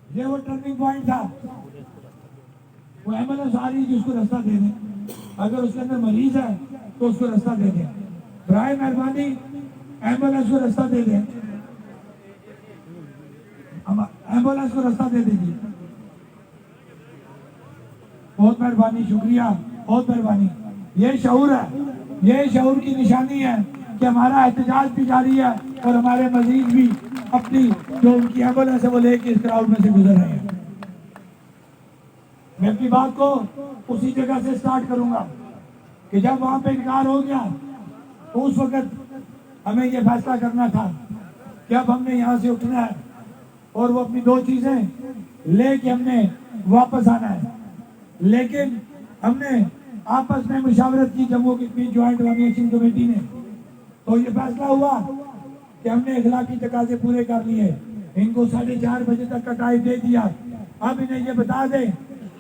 ये वो turning point था। वो एम्बुलेंस आ रही है जिसको रास्ता दे दें, अगर उसके अंदर मरीज है तो उसको रास्ता दे दें। बराए मेहरबानी एम्बुलेंस को रास्ता दे दें, एम्बुलेंस को रास्ता दे दीजिए। बहुत मेहरबानी, शुक्रिया, बहुत मेहरबानी। ये शऊर है, ये शऊर की निशानी है कि हमारा एहतजाज भी जारी है और हमारे मजीद भी अपनी जो उनकी एम्बुलेंस है वो लेके इस क्राउड में से गुजर रहे हैं। मैं अपनी बात को उसी जगह से स्टार्ट करूंगा कि जब वहां पे इनकार हो गया तो उस वक्त हमें ये फैसला करना था कि अब हमने यहाँ से उठना है और वो अपनी दो चीजें लेके हमने वापस आना है। लेकिन हमने आपस में मुशावरत की जम्मू कश्मीर ज्वाइंट अवामी एक्शन कमेटी ने, तो ये फैसला हुआ कि हमने इखलाकी तकाजे पूरे कर लिए, इनको 4:30 बजे तक का टाइम दे दिया। अब इन्हें ये बता दें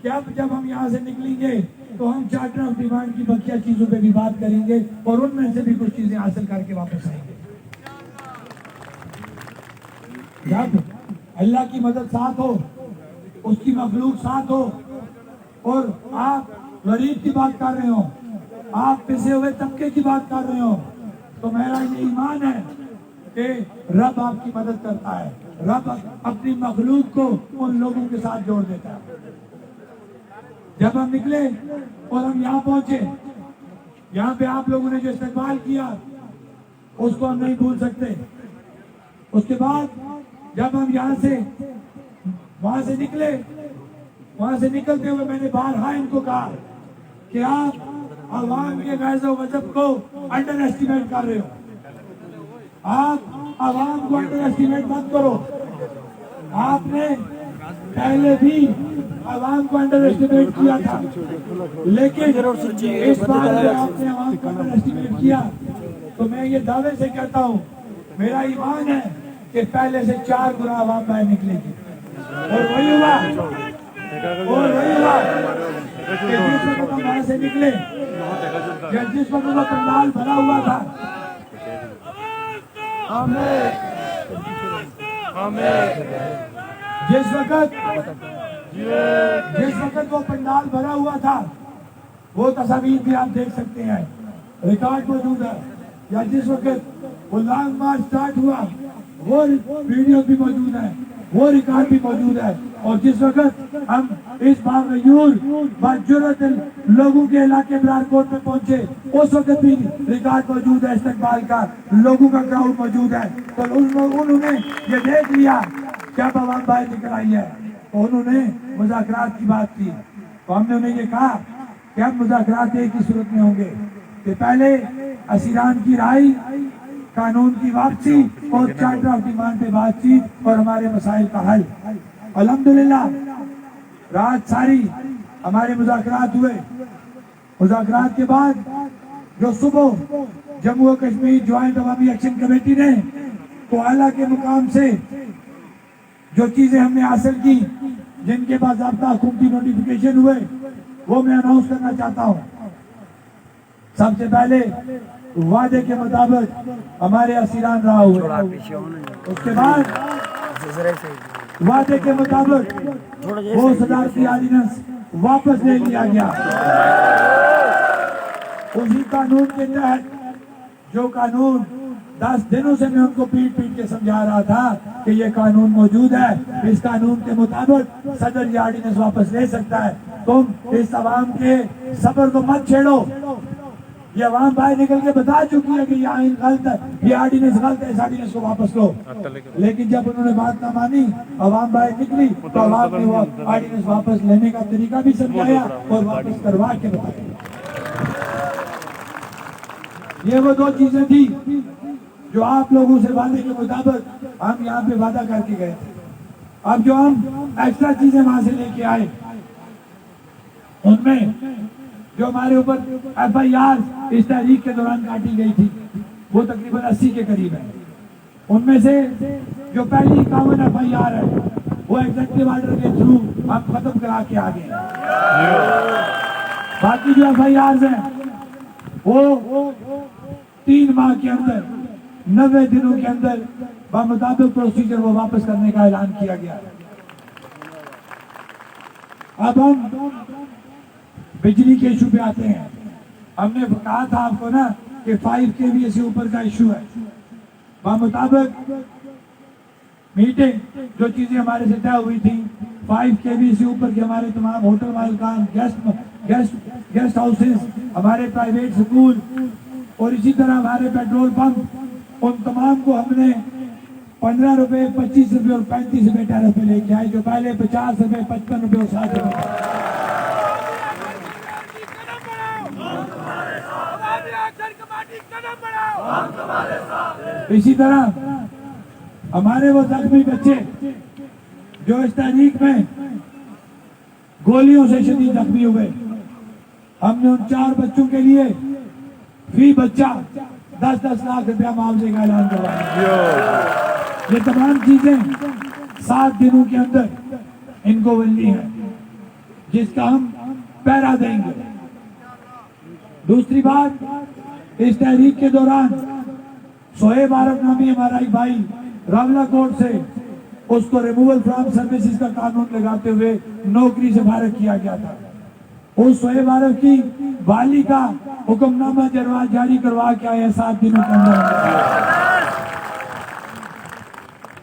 कि अब जब हम यहाँ से निकलेंगे तो हम चार्टर ऑफ डिमांड की बकिया चीजों पे भी बात करेंगे और उनमें से भी कुछ चीजें हासिल करके वापस आएंगे। जब अल्लाह की मदद साथ हो, उसकी मखलूक साथ हो और आप गरीब की बात कर रहे हो, आप पिसे हुए तबके की बात कर रहे हो, तो मेरा ये ईमान है कि रब आपकी मदद करता है। रब अपनी मखलूक को उन लोगों के साथ जोड़ देता है। जब हम निकले और हम यहाँ पहुंचे, यहाँ पे आप लोगों ने जो इस्तेमाल किया उसको हम नहीं भूल सकते। उसके बाद जब हम यहाँ से वहां से निकले, वहां से निकलते हुए मैंने बारहा इनको कहा कि आप अवाम के गैज़ो वजब को अंडर एस्टिमेट कर रहे हो, आप अवाम को अंडर एस्टिमेट मत करो। आपने पहले भी अवाम को अंडर एस्टिमेट किया था, लेकिन इस बार जब आपने अवाम को अंडर एस्टिमेट किया तो मैं ये दावे से कहता हूँ, मेरा ईमान है कि पहले से 4 गुना अवाम बाहर निकलेगी। और वही हुआ कि जिस वक्त हम वहां से निकले, जिस वक्त वो पंडाल भरा हुआ था, जिस वक्त वो पंडाल भरा हुआ था, वो तस्वीर भी आप देख सकते हैं, रिकॉर्ड मौजूद है। या जिस वक्त वो लॉन्ग मार्च स्टार्ट हुआ वो वीडियो भी मौजूद है, वो रिकॉर्ड भी मौजूद है। और जिस वक्त हम इस बाजुरत लोगों के इलाके बरारकोट में पहुंचे, उस वक्त भी रिकॉर्ड मौजूद है, इस्तकबाल का लोगों का क्राउड मौजूद है। तो उन्होंने ये देख लिया कि अब आवाम बाहर निकल आई है, तो उन्होंने मुज़ाकरात की बात की। तो हमने उन्हें ये कहा कि अब मुज़ाकरात एक ही सूरत में होंगे कि पहले असीरान की राय, कानून की वापसी और चार्टर ऑफ डिमांड पे बातचीत और हमारे मसाइल का हल। अल्हम्दुलिल्लाह रात सारी हमारे मुज़ाकरात हुए। मुज़ाकरात के बाद जो सुबह जम्मू कश्मीर ज्वाइंट अवामी एक्शन कमेटी ने तो आला के मुकाम से जो चीजें हमने हासिल की, जिनके बाज़ाब्ता हुकूमती नोटिफिकेशन हुए, वो मैं अनाउंस करना चाहता हूँ। सबसे पहले वादे के मुताबिक हमारे असीरान रहा हुए, उसके बाद वादे के मुताबिक वो सदारती ऑर्डिनेंस वापस ले लिया गया। उसी कानून के तहत, जो कानून 10 दिनों से मैं उनको पीट के समझा रहा था कि ये कानून मौजूद है, इस कानून के मुताबिक सदर ये ऑर्डिनेंस वापस ले सकता है। तुम इस अवाम के सब्र को मत छेड़ो। ये अवाम बाहर निकल के बता चुकी है कि ये आइन गलत है, ये ऑर्डिनेंस गलत है, इस ऑर्डिनेंस को वापस लो। लेकिन जब उन्होंने बात ना मानी, अवाम बाहर निकली, तो अवाम ने वो ऑर्डिनेंस वापस लेने का तरीका भी समझाया और वापस करवा के बताया। ये वो 2 चीजें थी जो आप लोगों से वादे के मुताबिक हम यहाँ पे वादा करके गए थे। अब जो हम एक्स्ट्रा चीजें वहां से लेके आए, उनमें जो हमारे ऊपर FIR इस तहरीक के दौरान काटी गई थी, वो तकरीबन 80 के करीब है। उनमें से जो पहली 51 FIR है, वो एग्जीक्यूटिव ऑर्डर के थ्रू हम खत्म करा के आ गए। बाकी जो FIR हैं, वो 3 माह के अंदर, 90 दिनों के अंदर बामुताबिक प्रोसीजर वो वापस करने का ऐलान किया गया है। अब हम बिजली के इशू पे आते हैं। हमने कहा था आपको ना कि 5 kVA से ऊपर का इशू है। मुताबिक मीटिंग जो चीजें हमारे से तय हुई थी, 5 kVA से ऊपर के हमारे तमाम होटल मालिकान, गेस्ट हाउसेस, हमारे प्राइवेट स्कूल और इसी तरह हमारे पेट्रोल पंप, उन तमाम को हमने 15 रुपए, 25 रुपए और 35 रुपए टैरिफ पे लेके आए, जो पहले 50 रुपए, 55 रुपए और 60 रुपए। इसी तरह हमारे वो जख्मी बच्चे जो इस तहरीक में गोलियों से शदीद जख्मी हुए, हमने उन 4 बच्चों के लिए फी बच्चा 10-10 लाख रुपया मुआवजे का ऐलान करवाया। ये तमाम चीजें 7 दिनों के अंदर इनको मिलनी है, जिसका हम पहरा देंगे। दूसरी बात, इस तहरीक के दौरान सोहेब आरफ नामी हमारा एक भाई रावला कोर्ट से उसको रिमूवल फ्रॉम सर्विसेज का कानून लगाते हुए नौकरी से फारिग किया गया था। उस सोहेब आरफ की वाली का हुक्मनामा जारी करवा के आए 7 दिनों के अंदर।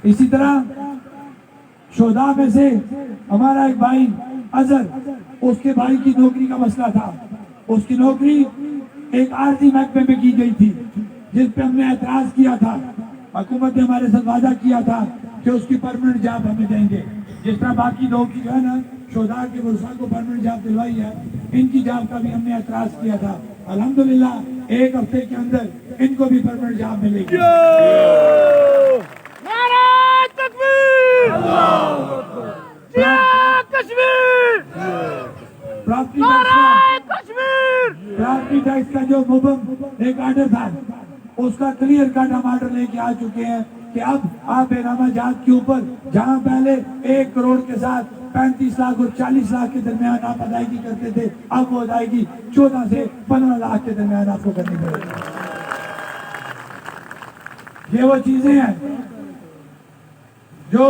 इसी तरह शोधा में से हमारा एक भाई अजहर, उसके भाई की नौकरी का मसला था। उसकी नौकरी एक आरजी महकमे में की गई थी, जिस पे हमने एतराज किया था। हुकूमत ने हमारे साथ वादा किया था कि उसकी परमानेंट जॉब हमें देंगे, जिस तरह बाकी लोग की जो है ना शोधा के वर्षा को परमानेंट जॉब दिलवाई है, इनकी जॉब का भी हमने एतराज किया था। अल्हम्दुलिल्लाह 1 हफ्ते के अंदर इनको भी परमानेंट जॉब मिलेगी। नारे तकबीर, जिया कश्मीर, प्रॉपर्टी टैक्स का जो मुबम एक आर्डर था, उसका क्लियर कट हम आर्डर लेके आ चुके हैं कि अब आप बेनामा जात के ऊपर जहां पहले 1 करोड़ के साथ 35 लाख और 40 लाख के दरमियान आप अदायगी करते थे, अब वो अदायगी 14 से 15 लाख के दरमियान आपको करनी पड़ेगी। ये वो चीजें हैं जो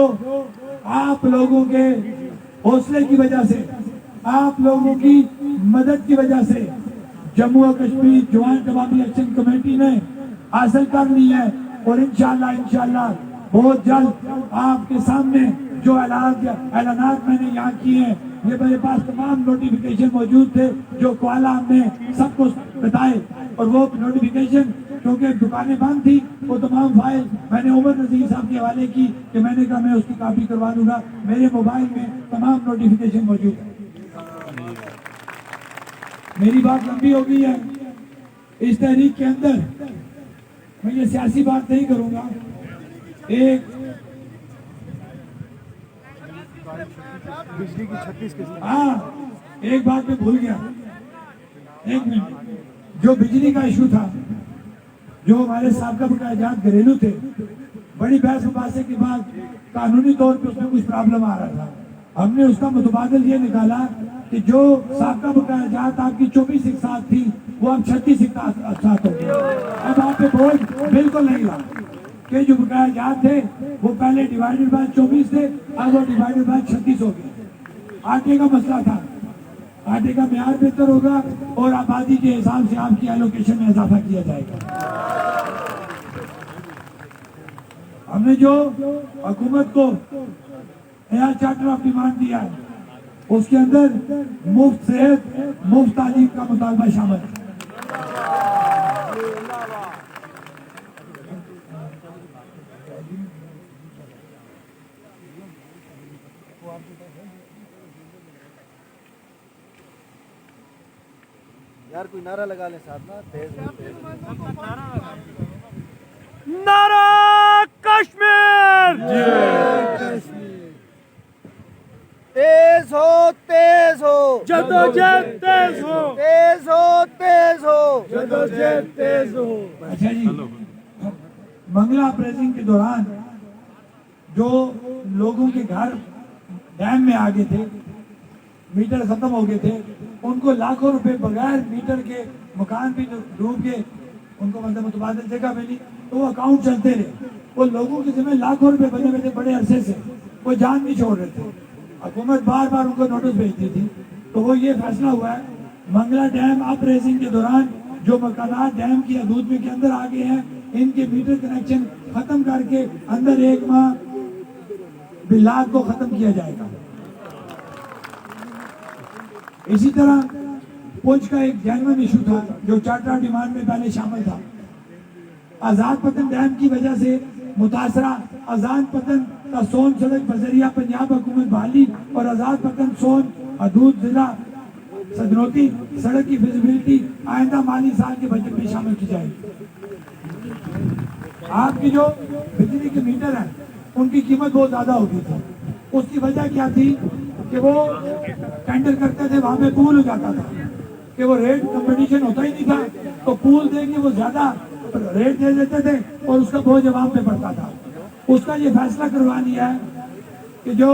आप लोगों के हौसले की वजह से, आप लोगों की मदद की वजह से जम्मू और कश्मीर जॉइंट अवामी एक्शन कमेटी ने हासिल कर ली है। और इंशाल्लाह बहुत जल्द आपके सामने जो ऐलानात मैंने यहाँ किए हैं, ये मेरे पास तमाम नोटिफिकेशन मौजूद थे जो क्वाला हमने सबको बताए। और वो नोटिफिकेशन क्योंकि दुकानें बंद थी, वो तमाम फाइल मैंने उमर नजीर साहब के हवाले की कि मैंने कहा मैं उसकी कॉपी करवा दूंगा। मेरे मोबाइल में तमाम नोटिफिकेशन मौजूद है। मेरी बात लंबी हो गई है। इस तहरीक के अंदर मैं ये सियासी बात नहीं करूंगा। एक बिजली की 36 एक बात मैं भूल गया, 1 मिनट। जो बिजली का इशू था, जो हमारे साबका बकायाजात घरेलू थे, बड़ी बहस मुबासे के बाद कानूनी तौर पे उसमें कुछ प्रॉब्लम आ रहा था। हमने उसका मुतबादल ये निकाला कि जो साबका बकायाजात आपकी 24 एक साथ थी, वो अब 36 एक साथ हो गई। अब आप पे बोझ बिल्कुल नहीं रहा कि जो बकायाजात थे वो पहले डिवाइडेड बाय 24 थे, अब वो डिवाइडेड बाय 36 हो गए। आटे का मसला था, आटे का म्यार बेहतर होगा और आबादी के हिसाब से आपकी एलोकेशन में इजाफा किया जाएगा। हमने जो हुकूमत को एयर चार्टर ऑफ डिमांड दिया है, उसके अंदर मुफ्त सेहत, मुफ्त तालीम का मुतालबा शामिल है। यार कोई नारा लगा ले साथ ना, तेज नारा कश्मीर, तेज हो जदोजहद तेज हो, तेज हो जदोजहद तेज हो। अच्छा जी, मंगला अपरेजिंग के दौरान जो लोगों के घर डैम में आ गए थे, मीटर खत्म हो गए थे, उनको लाखों रुपए बगैर मीटर के मकान भी डूब के उनको मतलब मुतबादल जगह मिली, तो वो अकाउंट चलते रहे। वो लोगों के जिम्मे लाखों रुपए बने हुए थे बड़े अरसे से, वो जान नहीं छोड़ रहे थे। हुकूमत बार बार उनको नोटिस भेजती थी, तो वो ये फैसला हुआ है मंगला डैम अप रेसिंग के दौरान जो मकानात डैम की हदूद में के अंदर आ गए हैं, इनके मीटर कनेक्शन खत्म करके अंदर 1 माह बिलाग को खत्म किया जाएगा। इसी तरह पुंछ का एक जेन्युइन इशू था जो चार्टर ऑफ डिमांड में पहले शामिल था। आजाद पतन डैम की वजह से मुतासरा आजाद पतन का सोन सड़क बजरिया पंजाब हुकूमत बहाली और आजाद पतन सोन हदूद जिला सदनौती सड़क की फिजिबिलिटी आइंदा माली साल के बजट में शामिल की जाएगी। आपकी जो बिजली के मीटर हैं उनकी कीमत बहुत ज्यादा होती थी। उसकी वजह क्या थी कि वो टेंडर करते थे, वहां पे पूल हो जाता था कि वो रेट कंपटीशन होता ही नहीं था, तो पूल देके वो ज्यादा रेट दे देते थे और उसका बोझ अवाम पे पड़ता था। उसका ये फैसला करवा लिया है कि जो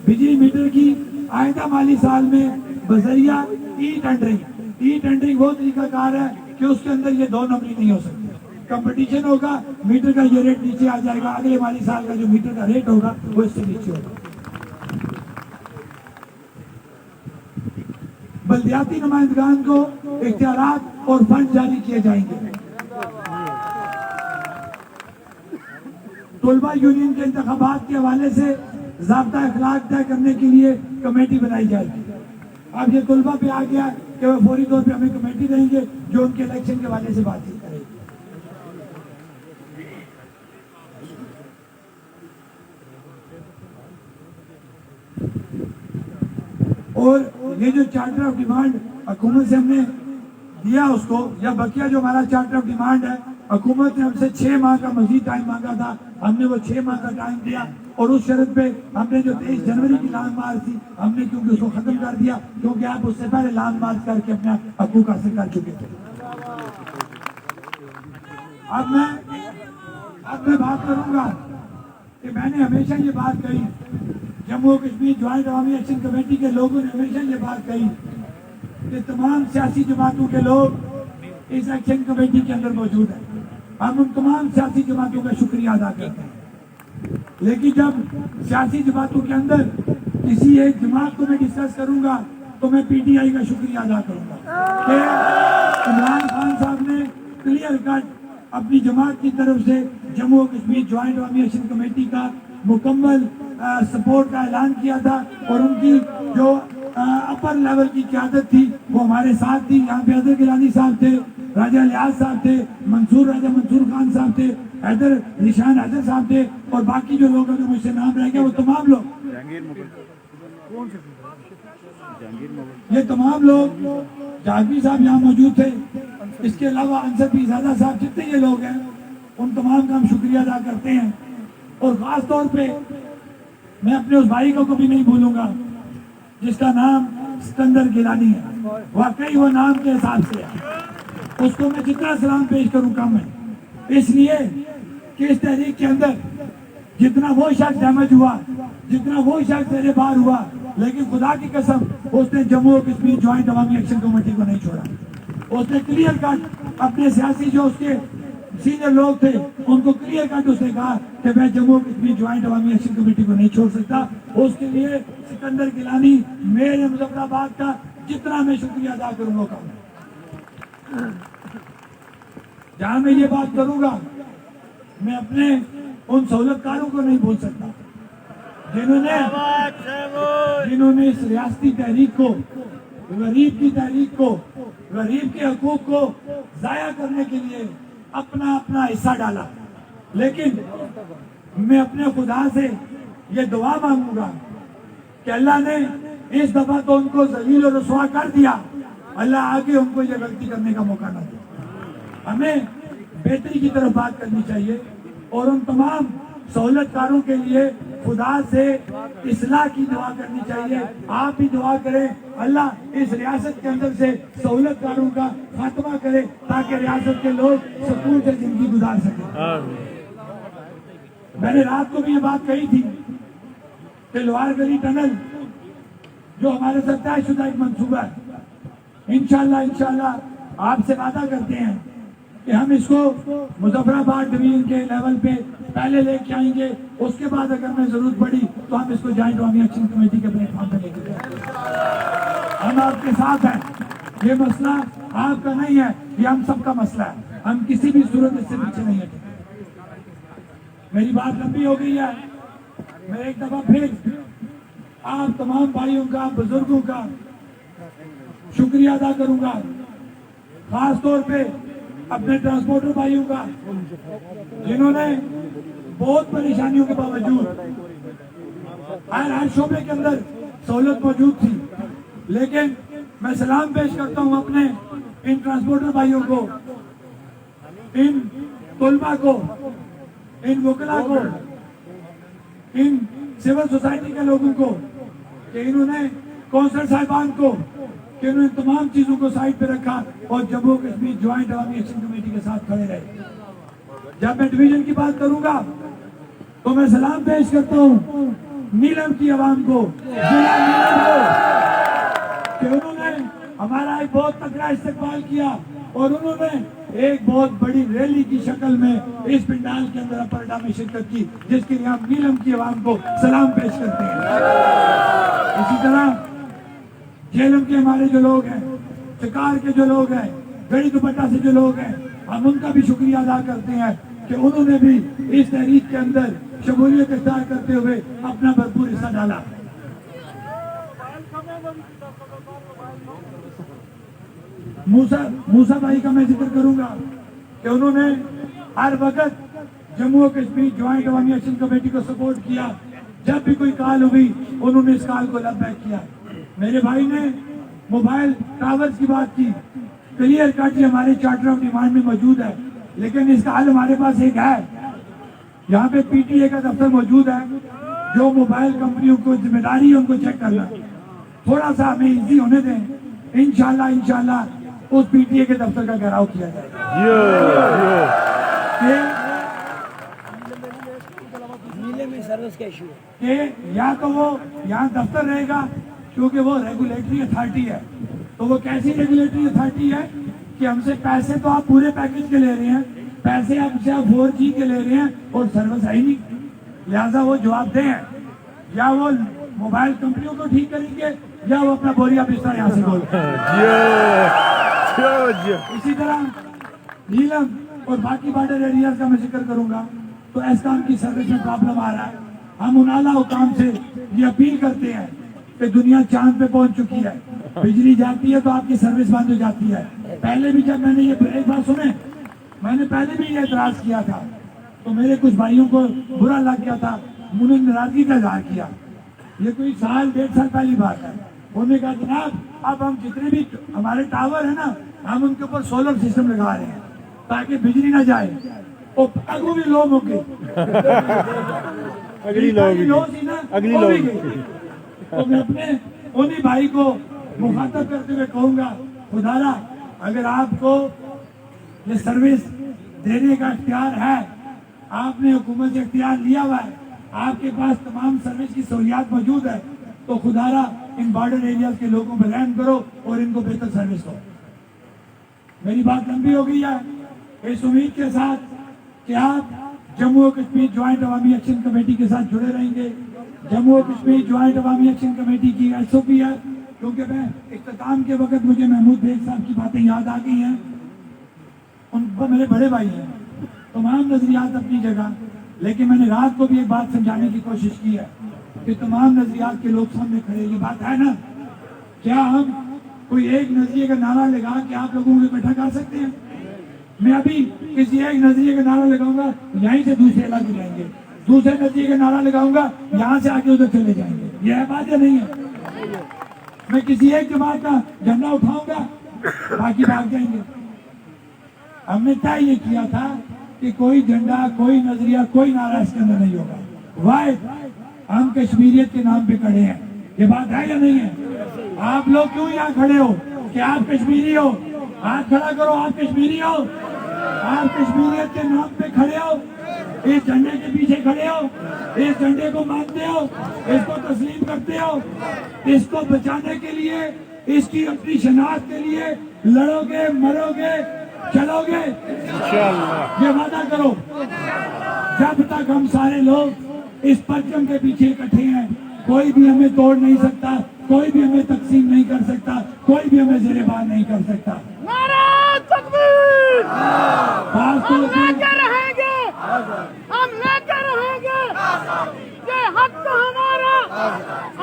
बिजली मीटर की आइंदा माली साल में बजरिया ई टेंडरिंग वो तरीकाकार है कि उसके अंदर ये 2 नंबरी नहीं हो सकती। कंपटीशन होगा, मीटर का ये रेट नीचे आ जाएगा, अगले माली साल का जो मीटर का रेट होगा वो इससे नीचे होगा। बल्दियाती नुमाइंदगान को इख्तियारात और फंड जारी किए जाएंगे। तलबा यूनियन के इंतखाबात के हवाले से ज़ाब्ता अखलाक तय करने के लिए कमेटी बनाई जाएगी। अब ये तलबा पे आ गया कि वह फौरी तौर पे हमें कमेटी देंगे जो उनके इलेक्शन के हवाले से बातचीत करेगी। और ये जो चार्टर ऑफ डिमांड हुकूमत से हमने दिया उसको, या बकिया जो हमारा चार्टर ऑफ डिमांड है, हुकूमत ने हमसे 6 माह का मजीद टाइम मांगा था, हमने वो 6 माह का टाइम दिया और उस शर्त पे हमने जो 23 जनवरी की लॉन्ग मार्च थी हमने क्योंकि उसको खत्म कर दिया, क्योंकि आप उससे पहले लॉन्ग मार्च करके अपना हकूक हासिल कर चुके थे। अब मैं बात करूंगा कि मैंने हमेशा ये बात कही, जम्मू कश्मीर ज्वाइंट अवामी एक्शन कमेटी के लोगों ने हमेशा ये बात कही कि तमाम सियासी जमातों के लोग इस एक्शन कमेटी के अंदर मौजूद हैं। हम उन तमाम सियासी जमातों का शुक्रिया अदा करते हैं, लेकिन जब सियासी जमातों के अंदर किसी एक जमात को मैं डिस्कस करूंगा तो मैं पीटीआई का शुक्रिया अदा करूंगा कि इमरान खान साहब ने क्लियर कट अपनी जमात की तरफ से जम्मू कश्मीर ज्वाइंट अवामी एक्शन कमेटी का मुकम्मल सपोर्ट का ऐलान किया था और उनकी जो अपर लेवल की क़यादत थी वो हमारे साथ थी। यहाँ पे हैदर गिलानी साहब थे, राजा लियाज साहब थे, राजा मंसूर खान साहब थे, निशान हैदर साहब थे और बाकी जो लोग अगर मुझसे नाम रह गया वो तमाम लोग, ये तमाम लोग, जहांगीर साहब यहाँ मौजूद थे, इसके अलावा अंसर पीरजादा साहब, जितने ये लोग हैं उन तमाम का हम शुक्रिया अदा करते हैं। और खास तौर पे मैं अपने उस भाई को कभी नहीं भूलूंगा जिसका नाम सिकंदर गिलानी है। वाकई वो नाम के हिसाब से है, उसको मैं जितना सलाम पेश करूं कम है, इसलिए कि इस तहरीक के अंदर जितना वो शख्स डैमेज हुआ, जितना वो शख्स तेरे बाहर हुआ, लेकिन खुदा की कसम उसने जम्मू कश्मीर ज्वाइंट अवामी एक्शन कमेटी को नहीं छोड़ा। उसने क्लियर कट अपने सियासी जो उसके सीनियर लोग थे उनको क्लियर कट उसने कहा कि मैं जम्मू कश्मीर ज्वाइंट अवामी एक्शन कमेटी को नहीं छोड़ सकता। उसके लिए सिकंदर गिलानी, मेरे मुजफ्फराबाद का जितना मैं शुक्रिया अदा करूंगा कम। जहां मैं ये बात करूंगा मैं अपने उन सहूलतकारों को नहीं भूल सकता जिन्होंने इस रियासती तहरीक को, गरीब की तहरीक को, गरीब के हकूक को जाया करने के लिए अपना अपना हिस्सा डाला। लेकिन मैं अपने खुदा से ये दुआ मांगूंगा कि अल्लाह ने इस दफा तो उनको जलील और रुसवा कर दिया, अल्लाह आगे उनको ये गलती करने का मौका न दे। हमें बेहतरी की तरफ बात करनी चाहिए और उन तमाम सहूलतकारों के लिए खुदा से इस्लाह की दुआ करनी चाहिए। आप भी दुआ करें, अल्लाह इस रियासत के अंदर से सहूलतकारों का खात्मा करे ताकि रियासत के लोग सुकून से जिंदगी गुजार सकें। मैंने रात को भी ये बात कही थी कि लोहार गली टनल जो हमारे साथ तयशुदा एक मंसूबा है, इंशाल्लाह आपसे वादा करते हैं कि हम इसको मुजफ्फराबाद डिवीजन के लेवल पे पहले लेके आएंगे, उसके बाद अगर हमें जरूरत पड़ी तो हम इसको जॉइंट अवामी एक्शन कमेटी के प्लेटफॉर्म पे लेके जाएंगे। हम आपके साथ हैं, ये मसला आपका नहीं है, ये हम सबका मसला है। हम किसी भी सूरत इससे पीछे नहीं हटेंगे। मेरी बात लंबी हो गई है, मैं एक दफा फिर आप तमाम भाइयों का, बुजुर्गों का शुक्रिया अदा करूंगा, खास तौर पे अपने ट्रांसपोर्टर भाइयों का, जिन्होंने बहुत परेशानियों के बावजूद हर शोबे के अंदर सहूलत मौजूद थी, लेकिन मैं सलाम पेश करता हूं अपने इन ट्रांसपोर्टर भाइयों को, इन तुलबा को, इन वकला को, इन सिविल सोसाइटी के लोगों को, कि इन्होंने कौंसल साहिबान को, कि इन्होंने तमाम चीजों को साइड पे रखा और जम्मू कश्मीर ज्वाइंट अवामी एक्शन कमेटी के साथ खड़े रहे। जब मैं डिवीजन की बात करूंगा तो मैं सलाम पेश करता हूं नीलम की आवाम को, जिला नीलम को, कि उन्होंने हमारा एक बहुत तगड़ा इस्तेमाल किया और उन्होंने एक बहुत बड़ी रैली की शक्ल में इस पंडाल के अंदर अपरडा में शिरकत की, जिसके लिए हम नीलम की आवाम को सलाम पेश करते हैं। इसी तरह झेलम के हमारे जो लोग हैं, शिकार के जो लोग हैं, गड़ी दुपट्टा से जो लोग हैं, हम उनका भी शुक्रिया अदा करते हैं कि उन्होंने भी इस तहरीक के अंदर शमूलियत इख्तियार करते हुए अपना भरपूर हिस्सा डाला। मूसा भाई का मैं जिक्र करूंगा कि उन्होंने हर वक्त जम्मू कश्मीर ज्वाइंट अवामी एक्शन कमेटी को सपोर्ट किया। जब भी कोई कॉल हुई उन्होंने इस कॉल को लबैक किया। मेरे भाई ने मोबाइल टावर्स की बात की, क्लियर कट ये हमारे चार्टर ऑफ डिमांड में मौजूद है, लेकिन इसका हल हमारे पास एक है। यहाँ पे पीटीए का दफ्तर मौजूद है, जो मोबाइल कंपनियों को जिम्मेदारी है उनको चेक करना, थोड़ा सा हमें इजी होने दें। इंशाल्लाह उस पीटीए के दफ्तर का घेराव किया जाएगा। सर्विस का इशू कि या तो वो यहाँ दफ्तर रहेगा, क्योंकि वो रेगुलेटरी अथॉरिटी है। तो वो कैसी रेगुलेटरी अथॉरिटी है कि हमसे पैसे तो आप पूरे पैकेज के ले रहे हैं, पैसे हमसे आप 4G के ले रहे हैं और सर्विस है ही नहीं, लिहाजा वो जवाब दें, या वो मोबाइल कंपनियों को ठीक करेंगे या वो अपना बोरिया बिस्तर यहाँ से बोल। इसी तरह नीलम और बाकी बॉर्डर एरियाज का मैं जिक्र करूंगा तो एसकाम की सर्विस में प्रॉब्लम आ रहा है। हम उन आला हुकाम से ये अपील करते हैं कि दुनिया चांद पे पहुंच चुकी है, बिजली जाती है तो आपकी सर्विस बंद हो जाती है। पहले भी जब मैंने ये एक बात सुने, मैंने पहले भी ये एतराज किया था तो मेरे कुछ भाइयों को बुरा लग गया था, उन्होंने नाराजगी का इजहार किया। ये कोई साल 1.5 साल पहली बात है। उन्होंने कहा जनाब अब हम जितने भी हमारे टावर है ना, हम उनके ऊपर सोलर सिस्टम लगा रहे हैं ताकि बिजली ना जाए। और अगू भी लोग होंगे, अगली लोग तो मैं अपने उन्हीं भाई को मुखातब करते हुए कहूंगा, खुदारा अगर आपको ये सर्विस देने का इख्तियार है, आपने हुकूमत से इख्तियार लिया हुआ है, आपके पास तमाम सर्विस की सहूलियात मौजूद है, तो खुदारा इन बॉर्डर एरियाज के लोगों पर रहम करो और इनको बेहतर सर्विस दो। मेरी बात लंबी हो गई है, इस उम्मीद के साथ कि आप जम्मू कश्मीर ज्वाइंट अवामी एक्शन कमेटी के साथ जुड़े रहेंगे। जम्मू कश्मीर ज्वाइंट अवामी एक्शन कमेटी की SOP है, क्योंकि मैं इख्तिताम के वक्त मुझे महमूद बेग साहब की बातें याद आ गई हैं। उनको मेरे बड़े भाई हैं, तमाम नजरियात अपनी जगह, लेकिन मैंने रात को भी एक बात समझाने की कोशिश की है कि तमाम नजरियात के लोग सामने खड़े, ये बात है ना, क्या हम कोई एक नजरिए का नारा लगा के आप लोगों को इकट्ठा कर सकते हैं? मैं अभी किसी एक नजरिए का नारा लगाऊंगा, यहीं से दूसरे इलाके जाएंगे, दूसरे नजरिए का नारा लगाऊंगा, यहाँ से आके उधर चले जाएंगे। यह बात है नहीं है? मैं किसी एक जमात का झंडा उठाऊंगा, बाकी भाग जाएंगे। हमने तय ये किया था कि कोई झंडा, कोई नजरिया, कोई नारा इसके अंदर नहीं होगा। वाई हम कश्मीरियत के नाम पे खड़े हैं, ये बात है या नहीं है? आप लोग क्यों यहाँ खड़े हो कि आप कश्मीरी हो? हाथ खड़ा करो, आप कश्मीरी हो, आप कश्मीरियत के नाम पे खड़े हो, इस झंडे के पीछे खड़े हो, इस झंडे को मानते हो, इसको तस्लीम करते हो, इसको बचाने के लिए, इसकी अपनी शनाख्त के लिए लड़ोगे, मरोगे, चलोगे? इंशाअल्लाह। ये वादा करो। जब तक हम सारे लोग इस परचम के पीछे इकट्ठे हैं, कोई भी हमें तोड़ नहीं सकता, कोई भी हमें तकसीम नहीं कर सकता, कोई भी हमें ज़ेरेबान नहीं कर सकता। नारा तकबीर। खासतौर पे लेके रहेंगे, हम लेके रहेंगे, ये हक तो हमारा।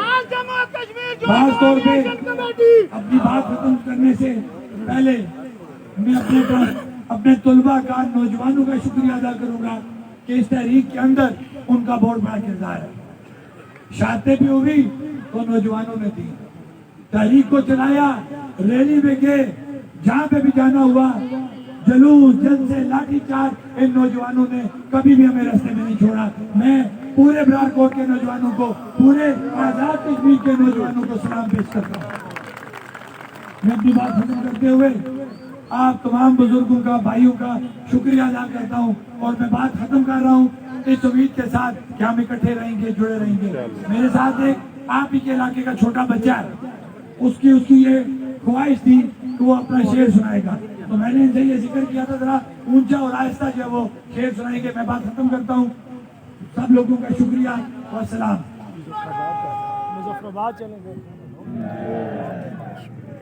आज जम्मू कश्मीर जो खासतौर पे कोऑर्डिनेशन कमेटी अपनी बात खत्म करने से पहले मैं अपने तलबा का, नौजवानों का शुक्रिया अदा करूंगा कि इस तहरीक के अंदर उनका बहुत बड़ा किरदार है। शादी भी हुई तो नौजवानों ने दी, तहरीक को चलाया, रैली में गए, जहाँ पे भी जाना हुआ, जलूस, जलसे, लाठीचार्ज, इन नौजवानों ने कभी भी हमें रास्ते में नहीं छोड़ा। मैं पूरे बरारकोट के नौजवानों को, पूरे आजाद कश्मीर के नौजवानों को सलाम पेश करता हूँ। मैं अपनी बात खत्म करते हुए आप तमाम बुजुर्गों का, भाइयों का शुक्रिया अदा करता हूँ और मैं बात खत्म कर रहा हूँ इस उम्मीद के साथ कि हम इकट्ठे रहेंगे, जुड़े रहेंगे। मेरे साथ एक आप ही के इलाके का छोटा बच्चा है, उसकी ये ख्वाहिश थी कि वो अपना शेर सुनाएगा, तो मैंने इनसे ये जिक्र किया था जरा ऊंचा और आहिस्ता जो वो शेर सुनाएंगे। मैं बात खत्म करता हूँ। सब लोगों का शुक्रिया और सलाम। मुजफ्फराबाद चलेंगे।